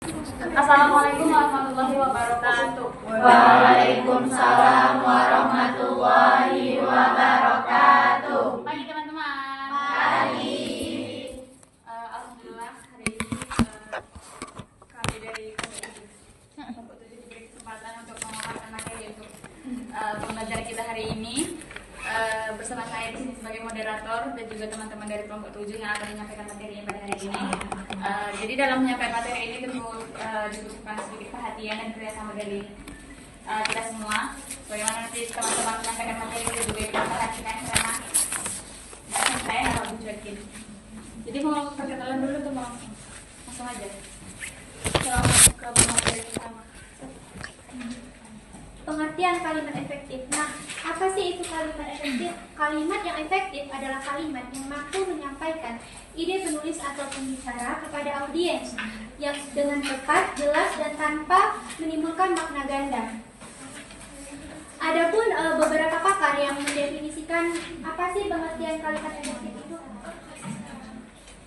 Assalamualaikum warahmatullahi wabarakatuh. Waalaikumsalam warahmatullahi wabarakatuh. Pagi teman-teman. Pagi. Alhamdulillah hari ini kami dari kelompok 7 diberi kesempatan untuk memaparkan materi untuk pembelajaran kita hari ini. Bersama saya di sini sebagai moderator dan juga teman-teman dari kelompok 7 yang akan menyampaikan materinya pada hari ini. Jadi dalam menyampaikan materi ini tentu dibutuhkan sedikit perhatian dan kerjasama dari kita semua. Bagaimana nanti teman-teman menyampaikan materi itu juga kita perhatikan karena saya nggak bujukin. Jadi mau perkenalan dulu tuh langsung aja. Selamat ke materi pertama. Pengertian kalimat efektif. Nah, apa sih itu kalimat efektif? Kalimat yang efektif adalah kalimat yang mampu menyampaikan ide penulis atau pembicara kepada audiens yang dengan tepat, jelas, dan tanpa menimbulkan makna ganda. Adapun beberapa pakar yang mendefinisikan apa sih pengertian kalimat efektif itu.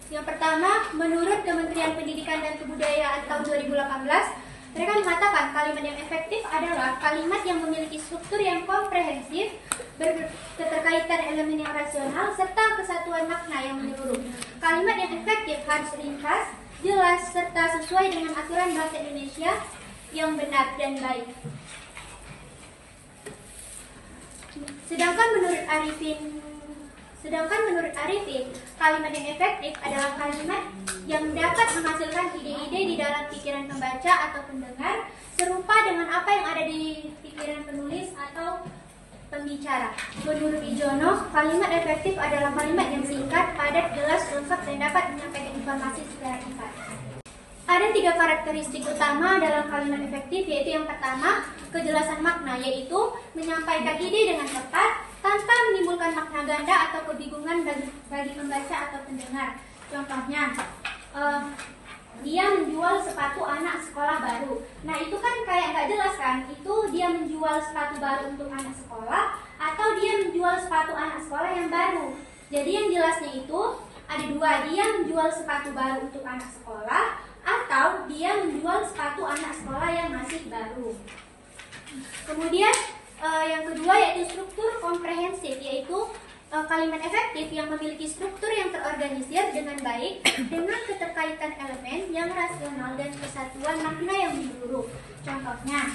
Yang pertama, menurut Kementerian Pendidikan dan Kebudayaan tahun 2018, mereka mengatakan kalimat yang efektif adalah kalimat yang memiliki struktur yang komprehensif, berketerkaitan elemen yang rasional, serta kesatuan makna yang menyeluruh. Kalimat yang efektif harus ringkas, jelas, serta sesuai dengan aturan bahasa Indonesia yang benar dan baik. Sedangkan menurut Arifin, kalimat yang efektif adalah kalimat yang dapat menghasilkan ide-ide di dalam pikiran pembaca atau pendengar serupa dengan apa yang ada di pikiran penulis atau pembicara. Menurut Ijono, kalimat efektif adalah kalimat yang singkat, padat, jelas, lengkap, dan dapat menyampaikan informasi secara cepat. Ada 3 karakteristik utama dalam kalimat efektif, yaitu yang pertama, kejelasan makna, yaitu menyampaikan ide dengan tepat tanpa menimbulkan makna ganda atau kebingungan bagi pembaca atau pendengar. Contohnya, dia menjual sepatu anak sekolah baru. Nah, itu kan kayak nggak jelas kan? Itu dia menjual sepatu baru untuk anak sekolah atau dia menjual sepatu anak sekolah yang baru. Jadi yang jelasnya itu ada 2, dia menjual sepatu baru untuk anak sekolah atau dia menjual sepatu anak sekolah yang masih baru. Kemudian yang kedua yaitu struktur komprehensif, yaitu kalimat efektif yang memiliki struktur yang terorganisir dengan baik dengan keterkaitan elemen yang rasional dan kesatuan makna yang menyeluruh. Contohnya,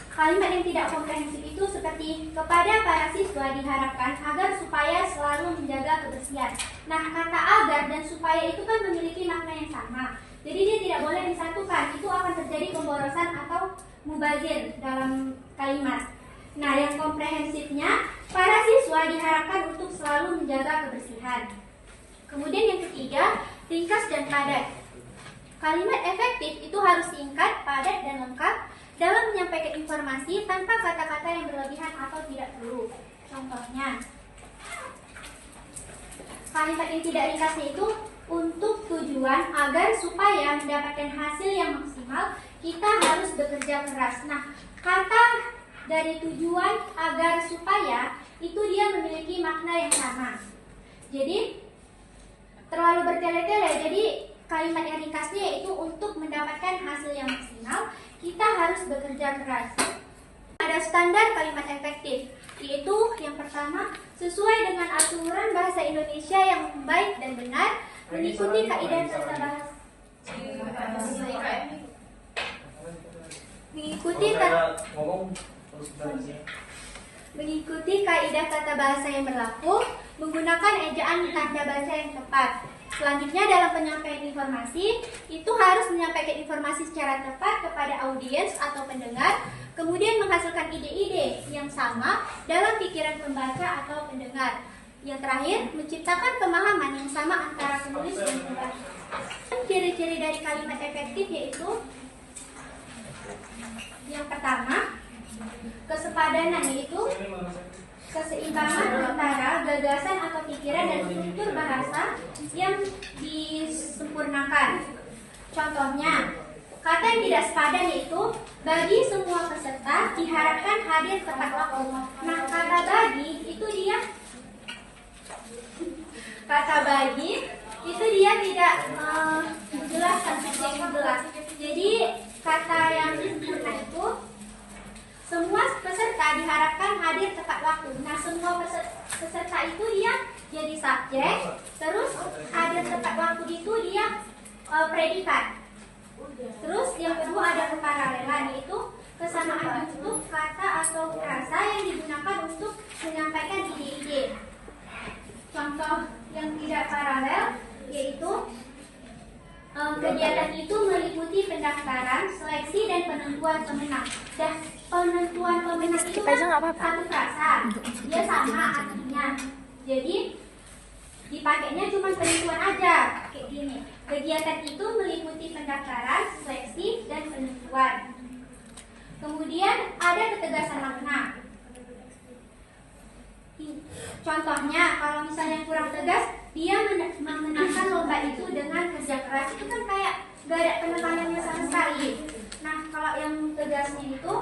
kalimat yang tidak komprehensif itu seperti kepada para siswa diharapkan agar supaya selalu menjaga kebersihan. Nah, kata agar dan supaya itu kan memiliki makna yang sama. Jadi dia tidak boleh disatukan. Itu akan terjadi pemborosan atau mubazir dalam kalimat. Nah, yang komprehensifnya, para siswa diharapkan untuk selalu menjaga kebersihan. Kemudian yang ketiga, ringkas dan padat. Kalimat efektif itu harus singkat, padat, dan lengkap dalam menyampaikan informasi tanpa kata-kata yang berlebihan atau tidak perlu. Contohnya, kalimat yang tidak ringkasnya itu untuk tujuan agar supaya mendapatkan hasil yang maksimal, kita harus bekerja keras. Nah, kata dari tujuan agar supaya itu dia memiliki makna yang sama. Jadi terlalu bertele-tele. Jadi kalimat yang ringkasnya yaitu untuk mendapatkan hasil yang maksimal, kita harus bekerja keras. Ada standar kalimat efektif, yaitu yang pertama, sesuai dengan aturan bahasa Indonesia yang baik dan benar, mengikuti kaidah tata bahasa. Mengikuti kaidah tata bahasa yang berlaku, menggunakan ejaan tanda baca yang tepat. Selanjutnya dalam penyampaian informasi, itu harus menyampaikan informasi secara tepat kepada audiens atau pendengar, kemudian menghasilkan ide-ide yang sama dalam pikiran pembaca atau pendengar. Yang terakhir, menciptakan pemahaman yang sama antara penulis dan pembaca. Ciri-ciri dari kalimat efektif yaitu yang pertama, kesepadanan, yaitu keseimbangan antara gagasan atau pikiran dan struktur bahasa yang disempurnakan. Contohnya, kata yang tidak sepadan yaitu bagi semua peserta diharapkan hadir tepat waktu. Nah, kata bagi itu dia tidak jelas dan subjek yang jelas. Jadi kata yang sempurna itu semua peserta diharapkan hadir tepat waktu. Nah, semua peserta itu dia jadi subjek, terus hadir tepat waktu itu dia predikat. Terus yang kedua ada keparalelan, yaitu kesamaan bentuk kata atau frasa yang digunakan untuk menyampaikan ide-ide. Contoh yang tidak paralel yaitu kegiatan itu meliputi pendaftaran, seleksi, dan penentuan pemenang. Penentuan pemenang itu kan satu frasa, dia sama artinya. Jadi dipakainya cuma penentuan aja, kayak gini. Kegiatan itu meliputi pendaftaran, seleksi, dan penentuan. Kemudian ada ketegasan makna. Contohnya, kalau misalnya kurang tegas, dia memenangkan lomba itu dengan kerja keras. Itu kan kayak gak ada penekanannya sama sekali. Nah, kalau yang tegasnya itu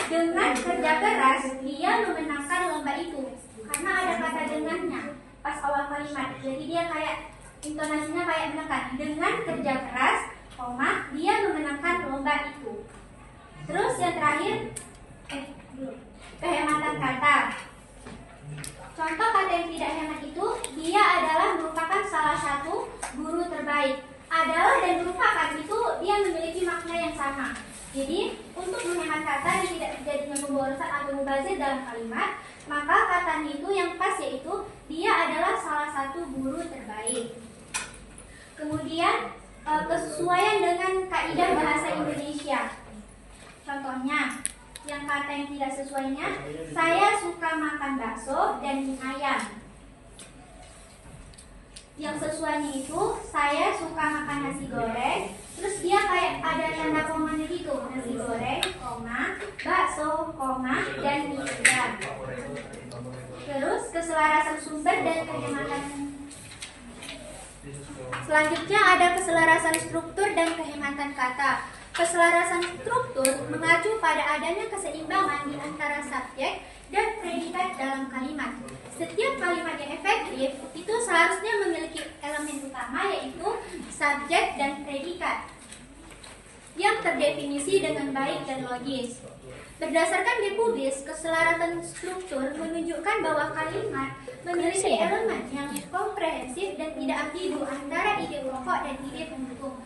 dengan kerja keras, dia memenangkan lomba itu. Karena ada kata dengannya pas awal kalimat. Jadi dia kayak intonasinya kayak menekan. Dengan kerja keras, koma, dia memenangkan lomba itu. Terus yang terakhir, kehematan kata. Contoh kata yang tidak hemat itu, dia adalah merupakan salah satu guru terbaik. Adalah dan merupakan itu dia memiliki makna yang sama. Jadi untuk menghemat kata dan tidak terjadinya pemborosan atau mubazir dalam kalimat, maka katanya itu yang pas yaitu dia adalah salah satu guru terbaik. Kemudian kesesuaian dengan kaidah bahasa Indonesia. Contohnya, yang kata yang tidak sesuainya, saya suka makan bakso dan mie ayam. Yang sesuainya itu, saya suka makan nasi goreng, terus dia kayak ada tanda komanya gitu, nasi goreng, koma, bakso, koma, dan mie ayam. Terus keselarasan sumber dan kehematan. Selanjutnya ada keselarasan struktur dan kehematan kata. Keselarasan struktur mengacu pada adanya keseimbangan di antara subjek dan predikat dalam kalimat. Setiap kalimat yang efektif itu seharusnya memiliki elemen utama yaitu subjek dan predikat yang terdefinisi dengan baik dan logis. Berdasarkan Depudis, keselarasan struktur menunjukkan bahwa kalimat memiliki elemen yang komprehensif dan tidak ambigu antara ide pokok dan ide pendukung.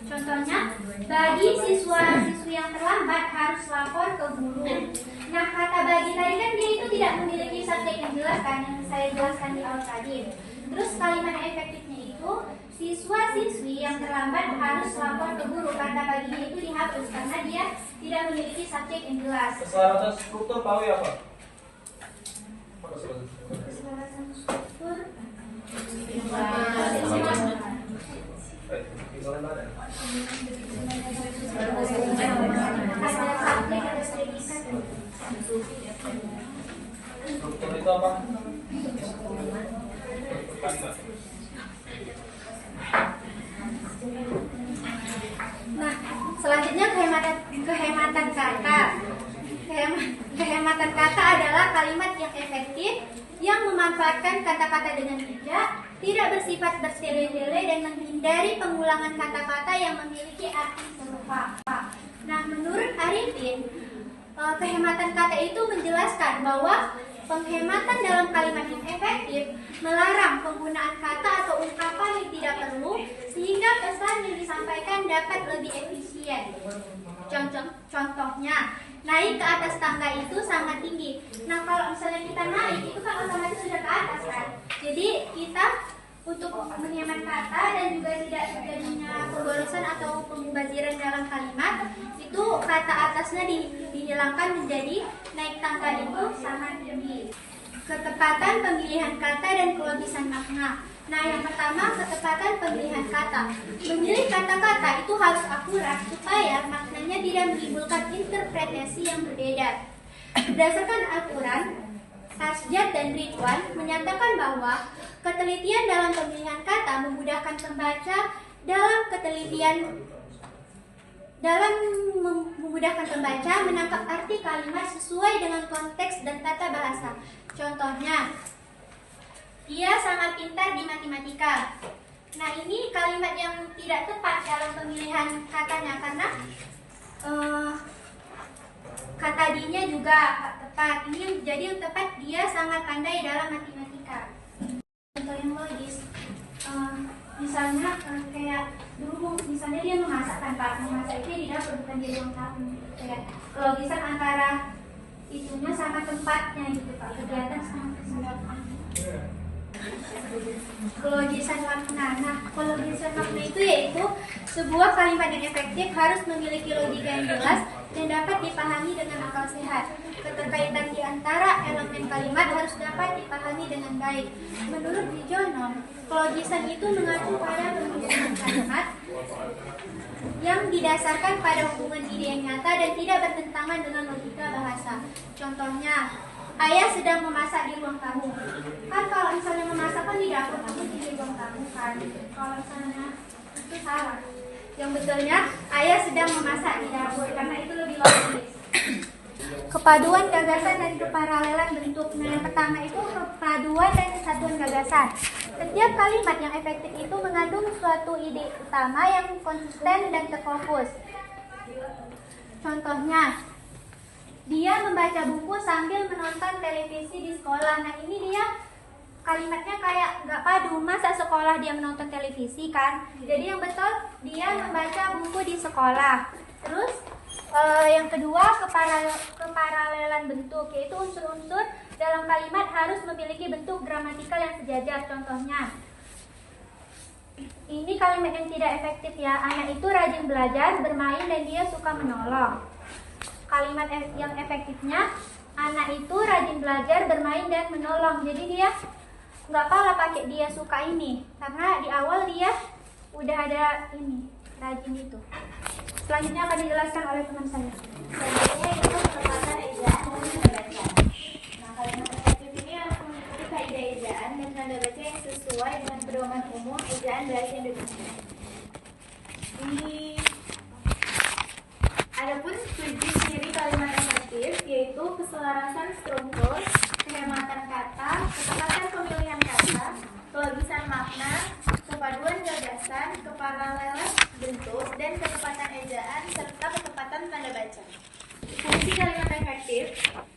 Contohnya, bagi siswa-siswi yang terlambat harus lapor ke guru. Nah, kata bagi tadi kan dia itu tidak memiliki subjek yang jelas kan, yang saya jelaskan di awal tadi. Terus kalimat yang efektifnya itu, siswa-siswi yang terlambat harus lapor ke guru. Kata baginya itu dihapus karena dia tidak memiliki subjek yang jelas. Keselarasan struktur tahu ya Pak? Keselarasan struktur Struktur itu apa? Nah, selanjutnya kehematan kata. Kehematan kata adalah kalimat yang efektif yang memanfaatkan kata-kata dengan bijak, tidak bersifat bertele-tele dan menghindari pengulangan kata-kata yang memiliki arti serupa. Nah, menurut Arifin, kehematan kata itu menjelaskan bahwa penghematan dalam kalimat yang efektif melarang penggunaan kata atau ungkapan yang tidak perlu sehingga pesan yang disampaikan dapat lebih efisien. Contohnya, naik ke atas tangga itu sangat tinggi. Nah, kalau misalnya kita naik, itu kan otomatis sudah ke atas kan. Jadi kita untuk menghemat kata dan juga tidak terjadinya pemborosan atau pemubaziran dalam kalimat, itu kata atasnya dihilangkan menjadi naik tangga itu sangat tinggi. Ketepatan pemilihan kata dan kelogisan makna. Nah, yang pertama, ketepatan pemilihan kata. Memilih kata-kata itu harus akurat supaya maknanya tidak menimbulkan interpretasi yang berbeda. Berdasarkan aturan, Asjad dan Ridwan menyatakan bahwa ketelitian dalam pemilihan kata memudahkan pembaca memudahkan pembaca menangkap arti kalimat sesuai dengan konteks dan tata bahasa. Contohnya, dia sangat pintar di matematika. Nah, ini kalimat yang tidak tepat dalam pemilihan katanya karena kata dinya juga tepat. Ini jadi yang tepat, dia sangat pandai dalam matematika. Contoh yang logis, misalnya kayak dulu, misalnya dia memasak tanpa memasak itu di dapur bukan di ruang tamu. Kayak kelogisan antara itunya sama tempatnya gitu Pak, kegiatan sama kegiatan. Kelogisan makna. Nah, kelogisan makna itu yaitu sebuah kalimat yang efektif harus memiliki logika yang jelas dan dapat dipahami dengan akal sehat. Keterkaitan di antara elemen kalimat harus dapat dipahami dengan baik. Menurut Dijono, kelogisan itu mengacu pada penyusunan kalimat yang didasarkan pada hubungan ide yang nyata dan tidak bertentangan dengan logika bahasa. Contohnya, ayah sedang memasak di ruang tamu. Kan kalau misalnya memasak kan di dapur, tapi di ruang tamu kan. Kalau misalnya itu salah. Yang betulnya, ayah sedang memasak di dapur karena itu lebih logis. Kepaduan gagasan dan keparalelan bentuk. Nah, yang pertama itu kepaduan dan kesatuan gagasan. Setiap kalimat yang efektif itu mengandung suatu ide utama yang konsisten dan terfokus. Contohnya, dia membaca buku sambil menonton televisi di sekolah. Nah, ini dia kalimatnya kayak nggak padu. Masa sekolah dia menonton televisi kan? Jadi yang betul, dia membaca buku di sekolah. Terus yang kedua, keparalelan bentuk, yaitu unsur-unsur dalam kalimat harus memiliki bentuk gramatikal yang sejajar. Contohnya, ini kalimat yang tidak efektif ya. Anak itu rajin belajar, bermain, dan dia suka menolong. Kalimat yang efektifnya, anak itu rajin belajar, bermain, dan menolong. Jadi dia nggak apa pakai dia suka ini, karena di awal dia udah ada ini, rajin itu. Selanjutnya akan dijelaskan oleh teman saya. Selanjutnya itu ketepatan ejaan dan tanda baca. Nah, kalimat efektif ini harus mengikuti kaidah ejaan dan tanda baca yang sesuai dengan pedoman umum ejaan bahasa Indonesia. Adapun 7 ciri kalimat efektif yaitu keselarasan struktur, kehematan kata, ketepatan pemilihan kata, kelogisan makna, kepaduan gagasan, keparalelan bentuk, dan ketepatan ejaan serta ketepatan tanda baca. Fungsi kalimat efektif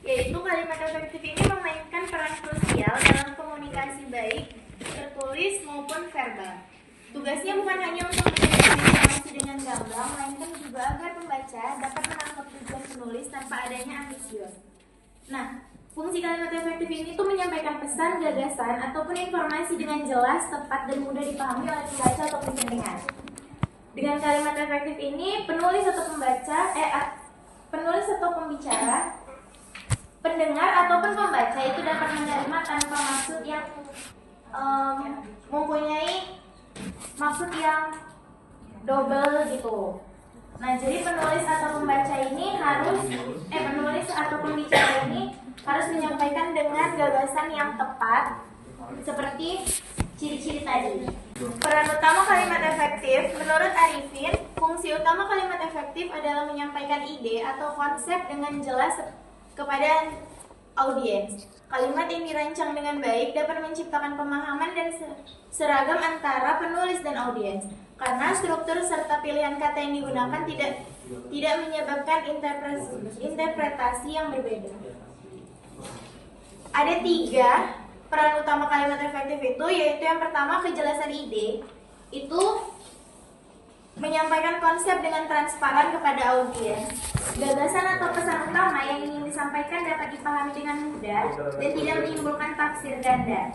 yaitu kalimat efektif ini memainkan peran krusial dalam komunikasi baik tertulis maupun verbal. Tugasnya bukan hanya untuk menyampaikan informasi dengan gamblang, melainkan juga agar pembaca dapat menangkap tujuan penulis tanpa adanya ambisius. Nah, fungsi kalimat efektif ini tuh menyampaikan pesan, gagasan, ataupun informasi dengan jelas, tepat, dan mudah dipahami oleh pembaca atau pendengar. Dengan kalimat efektif ini, penulis atau pembicara, pendengar ataupun pembaca itu dapat menerima tanpa maksud yang mempunyai maksud yang double gitu. Nah, jadi penulis atau pembaca ini penulis atau pembicara ini harus menyampaikan dengan gagasan yang tepat seperti ciri-ciri tadi. Peran utama kalimat efektif, menurut Arifin, fungsi utama kalimat efektif adalah menyampaikan ide atau konsep dengan jelas kepada audiens. Kalimat yang dirancang dengan baik dapat menciptakan pemahaman dan seragam antara penulis dan audiens. Karena struktur serta pilihan kata yang digunakan tidak menyebabkan interpretasi yang berbeda. Ada 3 peran utama kalimat efektif itu, yaitu yang pertama kejelasan ide, itu menyampaikan konsep dengan transparan kepada audiens. Gagasan atau pesan utama yang ingin disampaikan dapat dipahami dengan mudah dan tidak menimbulkan tafsir ganda.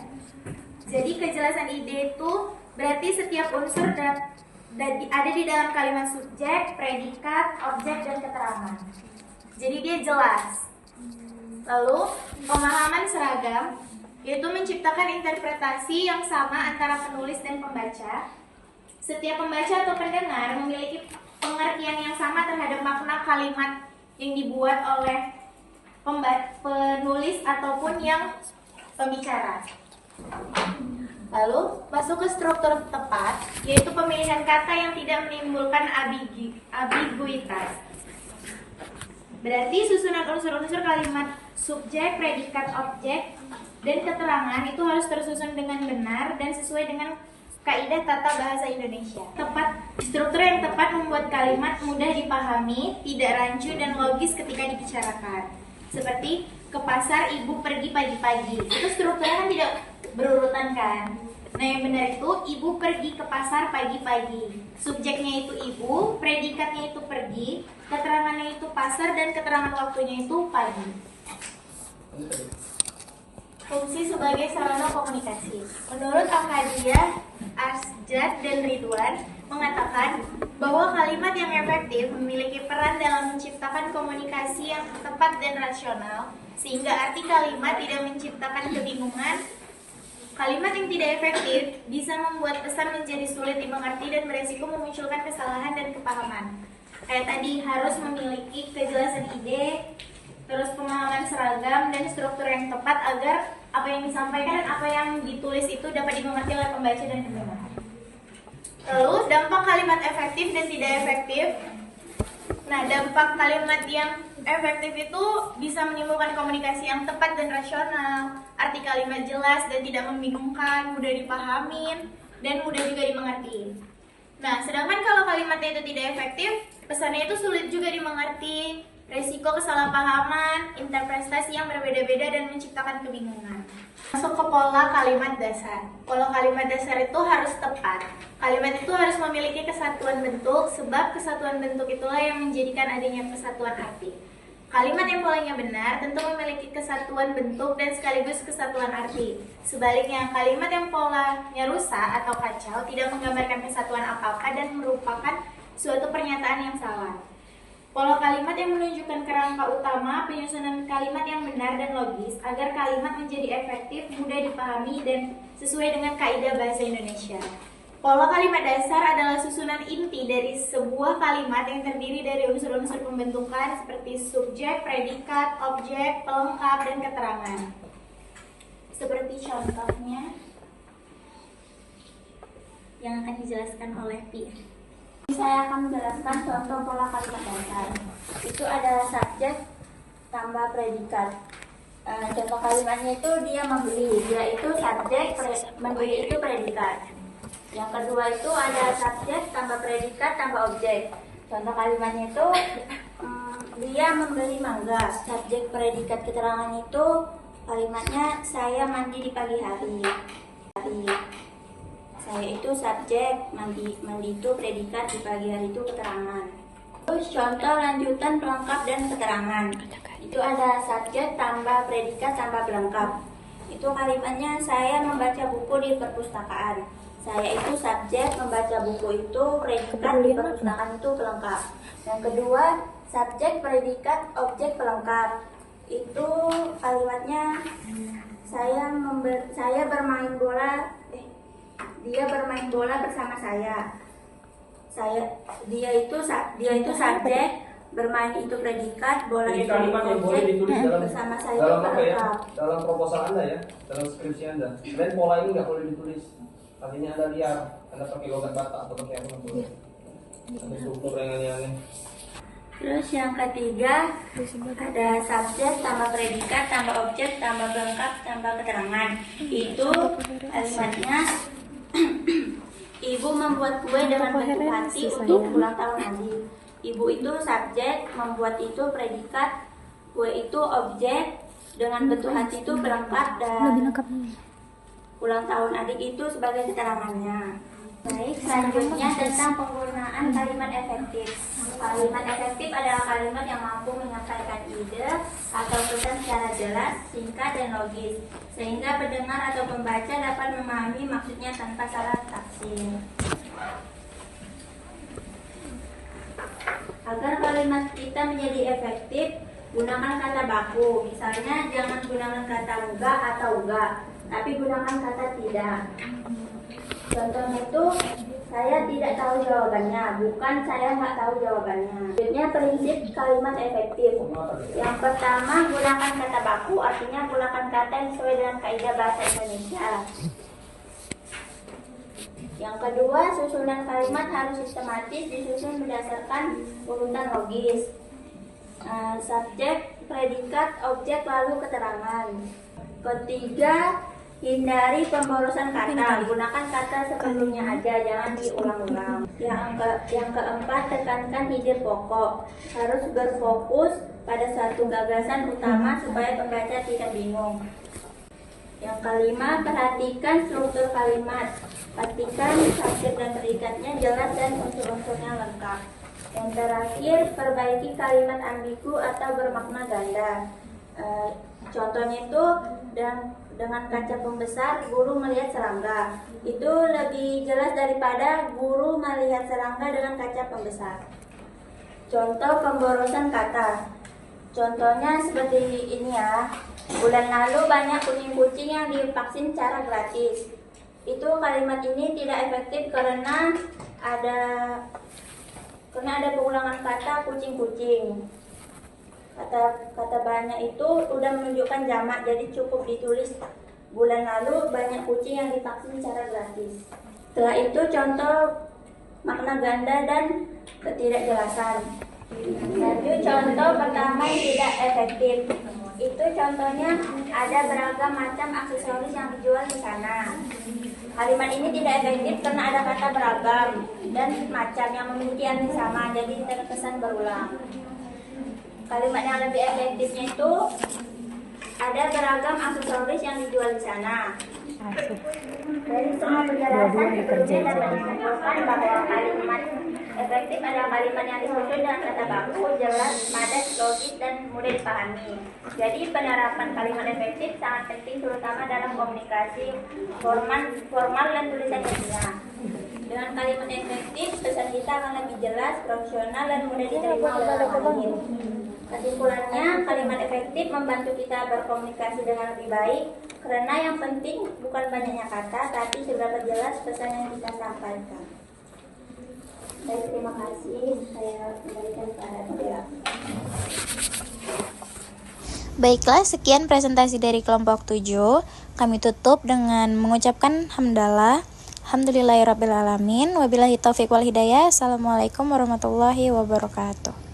Jadi kejelasan ide itu berarti setiap unsur ada di dalam kalimat subjek, predikat, objek, dan keterangan. Jadi dia jelas. Lalu pemahaman seragam, yaitu menciptakan interpretasi yang sama antara penulis dan pembaca. Setiap pembaca atau pendengar memiliki pengertian yang sama terhadap makna kalimat yang dibuat oleh penulis ataupun yang pembicara. Lalu masuk ke struktur tepat, yaitu pemilihan kata yang tidak menimbulkan ambiguitas. Berarti susunan unsur-unsur kalimat subjek, predikat, objek dan keterangan itu harus tersusun dengan benar dan sesuai dengan kaidah tata bahasa Indonesia. Struktur yang tepat membuat kalimat mudah dipahami, tidak rancu dan logis ketika dibicarakan. Seperti ke pasar ibu pergi pagi-pagi. Itu strukturnya kan tidak berurutan kan? Nah yang benar itu ibu pergi ke pasar pagi-pagi. Subjeknya itu ibu, predikatnya itu pergi, keterangannya itu pasar dan keterangan waktunya itu pagi. Fungsi sebagai sarana komunikasi. Menurut Ahmadiyah, Asjad dan Ridwan mengatakan bahwa kalimat yang efektif memiliki peran dalam menciptakan komunikasi yang tepat dan rasional, sehingga arti kalimat tidak menciptakan kebingungan. Kalimat yang tidak efektif bisa membuat pesan menjadi sulit dimengerti dan beresiko memunculkan kesalahan dan kepahaman. Kayak tadi, harus memiliki kejelasan ide, terus pemahaman seragam dan struktur yang tepat agar apa yang disampaikan dan apa yang ditulis itu dapat dimengerti oleh pembaca dan pendengar. Lalu dampak kalimat efektif dan tidak efektif. Nah, dampak kalimat yang efektif itu bisa menimbulkan komunikasi yang tepat dan rasional, arti kalimat jelas dan tidak membingungkan, mudah dipahamin, dan mudah juga dimengerti. Nah, sedangkan kalau kalimatnya itu tidak efektif, pesannya itu sulit juga dimengerti, resiko kesalahpahaman, interpretasi yang berbeda-beda dan menciptakan kebingungan. Masuk ke pola kalimat dasar. Pola kalimat dasar itu harus tepat. Kalimat itu harus memiliki kesatuan bentuk, sebab kesatuan bentuk itulah yang menjadikan adanya kesatuan arti. Kalimat yang polanya benar tentu memiliki kesatuan bentuk dan sekaligus kesatuan arti. Sebaliknya, kalimat yang polanya rusak atau kacau tidak menggambarkan kesatuan apa-apa dan merupakan suatu pernyataan yang salah. Pola kalimat yang menunjukkan kerangka utama penyusunan kalimat yang benar dan logis agar kalimat menjadi efektif, mudah dipahami, dan sesuai dengan kaidah bahasa Indonesia. Pola kalimat dasar adalah susunan inti dari sebuah kalimat yang terdiri dari unsur-unsur pembentukan seperti subjek, predikat, objek, pelengkap, dan keterangan. Seperti contohnya yang akan dijelaskan oleh Pi. Saya akan menjelaskan contoh pola kalimat dasar. Itu adalah subjek tambah predikat. Contoh kalimatnya itu dia membeli, dia itu subjek, membeli itu predikat. Yang kedua itu ada subjek tambah predikat tambah objek. Contoh kalimatnya itu dia membeli mangga. Subjek predikat keterangan itu kalimatnya saya mandi di pagi hari. Saya itu subjek, mandi itu predikat, di pagi hari itu keterangan. Terus contoh lanjutan pelengkap dan keterangan. Itu ada subjek tambah predikat tambah pelengkap. Itu kalimatnya saya membaca buku di perpustakaan. Saya itu subjek, membaca buku itu predikat, di perpustakaan itu pelengkap. Yang kedua, subjek, predikat, objek pelengkap. Itu kalimatnya saya bermain bola. Dia bermain bola bersama saya. Dia itu subjek, bermain itu predikat, bola Ini itu kalimat yang boleh objek, ditulis bersama saya itu dalam apa ya? pelengkap. Dalam proposal Anda ya, dalam skripsi Anda. Selain pola ini nggak boleh ditulis. Artinya Anda liar, Anda pakai logat Batak atau pakai apa pun. Ada struktur yang aneh-aneh. Terus yang ketiga ada subjek tambah predikat tambah objek tambah pelengkap tambah keterangan. Itu kalimatnya ibu membuat kue dengan penuh hati untuk ulang tahun adik. Ibu itu subjek, membuat itu predikat, kue itu objek, dengan bentuk hati itu pelengkap, dan ulang tahun adik itu sebagai keterangannya. Baik, selanjutnya tentang penggunaan kalimat efektif. Kalimat efektif adalah kalimat yang mampu menyampaikan ide atau pesan secara jelas, singkat, dan logis, sehingga pendengar atau pembaca dapat memahami maksudnya tanpa salah tafsir. Agar kalimat kita menjadi efektif, gunakan kata baku. Misalnya, jangan gunakan kata enggak atau enggak, tapi gunakan kata tidak. Contohnya itu, saya tidak tahu jawabannya, bukan saya nggak tahu jawabannya. Selanjutnya, prinsip kalimat efektif. Yang pertama, gunakan kata baku, artinya gunakan kata yang sesuai dengan kaidah bahasa Indonesia. Yang kedua, susunan kalimat harus sistematis, disusun berdasarkan urutan logis. Subjek, predikat, objek, lalu keterangan. Ketiga, hindari pemborosan kata. Gunakan kata sebelumnya aja, jangan diulang-ulang. Yang keempat, tekankan ide pokok. Harus berfokus pada satu gagasan utama supaya pembaca tidak bingung. Yang kelima, perhatikan struktur kalimat. Pastikan subjek dan predikatnya jelas dan unsur-unsurnya lengkap. Yang terakhir, perbaiki kalimat ambigu atau bermakna ganda. Contohnya itu dengan kaca pembesar guru melihat serangga. Itu lebih jelas daripada guru melihat serangga dengan kaca pembesar. Contoh pemborosan kata. Contohnya seperti ini ya. Bulan lalu banyak kucing-kucing yang divaksin secara gratis. Itu kalimat ini tidak efektif karena ada pengulangan kata kucing-kucing. Kata banyak itu udah menunjukkan jamak, jadi cukup ditulis bulan lalu banyak kucing yang divaksin secara gratis. Setelah itu contoh makna ganda dan ketidakjelasan. Lanjut contoh pertama yang tidak efektif. Itu contohnya ada beragam macam aksesoris yang dijual di sana. Kalimat ini tidak efektif karena ada kata beragam dan macam yang memiliki arti sama, jadi terkesan berulang. Kalimat yang lebih efektifnya itu ada beragam aksesoris yang dijual di sana. Dari semua penjelasan sebelumnya dapat disimpulkan bahwa kalimat efektif adalah kalimat yang disusun dengan kata baku, jelas, padat, logis, dan mudah dipahami. Jadi penerapan kalimat efektif sangat penting terutama dalam komunikasi formal dan tulisan ilmiah. Dengan kalimat efektif, pesan kita akan lebih jelas, profesional, dan mudah diterima oleh orang lain. Kesimpulannya, kalimat efektif membantu kita berkomunikasi dengan lebih baik karena yang penting bukan banyaknya kata, tapi seberapa jelas pesan yang kita sampaikan. Baik, terima kasih. Saya kembalikan kepada Mbak. Baiklah, sekian presentasi dari kelompok 7. Kami tutup dengan mengucapkan hamdalah. Alhamdulillahirrabbilalamin. Wabillahi taufiq wal hidayah. Assalamualaikum warahmatullahi wabarakatuh.